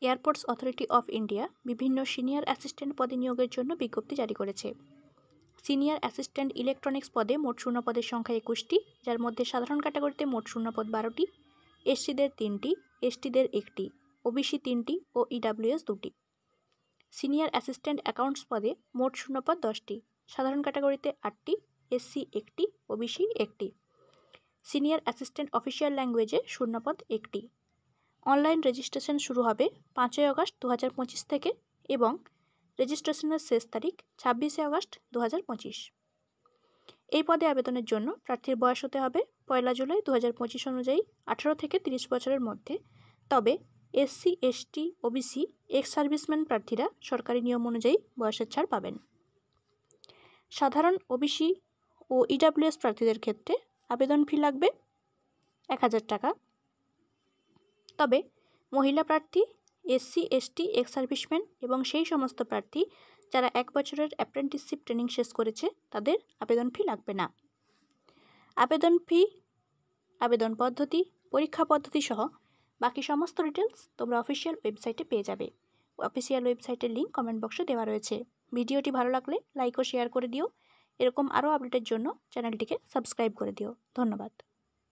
Airports authority of India বিভিন্ন senior assistant পদে নিয়োগের জন্য বিজ্ঞপ্তি জারি করেছে। সিনিয়র অ্যাসিস্ট্যান্ট ইলেকট্রনিক্স পদে মোট শূন্যপদের সংখ্যা 21টি, যার মধ্যে সাধারণ ক্যাটাগরিতে মোট শূন্যপদ 12টি, এসসিদের 3টি, এসটিদের 1টি, ওবিসি 3টি ও ইডাব্লিউএস 2টি। সিনিয়র অ্যাসিস্ট্যান্ট অ্যাকাউন্টস পদে মোট শূন্যপদ 10টি, সাধারণ ক্যাটাগরিতে 8টি, এসসি 1টি, ওবিসি 1টি। সিনিয়র অ্যাসিস্ট্যান্ট অফিসিয়াল ল্যাঙ্গুয়েজে শূন্যপদ 1টি। অনলাইন রেজিস্ট্রেশন শুরু হবে 5ই আগস্ট 2025 থেকে এবং রেজিস্ট্রেশনের শেষ তারিখ 26শে আগস্ট 2025। এই পদে আবেদনের জন্য প্রার্থীর বয়স হতে হবে 1 জুলাই 2025 অনুযায়ী 18 থেকে 30 বছরের মধ্যে। তবে SC, ST, OBC, ex serviceman প্রার্থীরা সরকারি নিয়ম অনুযায়ী বয়সের ছাড় পাবেন। সাধারণ ওবিসি ও ইডাব্লিউএস প্রার্থীদের ক্ষেত্রে আবেদন ফি লাগবে 1000 টাকা। তবে মহিলা প্রার্থী, এসসি, এসটি, এক্স সার্ভিসম্যান এবং সেই সমস্ত প্রার্থী যারা 1 বছরের অ্যাপ্রেন্টিসশিপ ট্রেনিং শেষ করেছে তাদের আবেদন ফি লাগবে না। আবেদন ফি, আবেদন পদ্ধতি, পরীক্ষা পদ্ধতি সহ বাকি সমস্ত ডিটেলস তোমরা অফিসিয়াল ওয়েবসাইটে পেয়ে যাবে। অফিসিয়াল ওয়েবসাইটের লিঙ্ক কমেন্ট বক্সে দেওয়া রয়েছে। ভিডিওটি ভালো লাগলে লাইক ও শেয়ার করে দিও। এরকম আরও আপডেটের জন্য চ্যানেলটিকে সাবস্ক্রাইব করে দিও। ধন্যবাদ।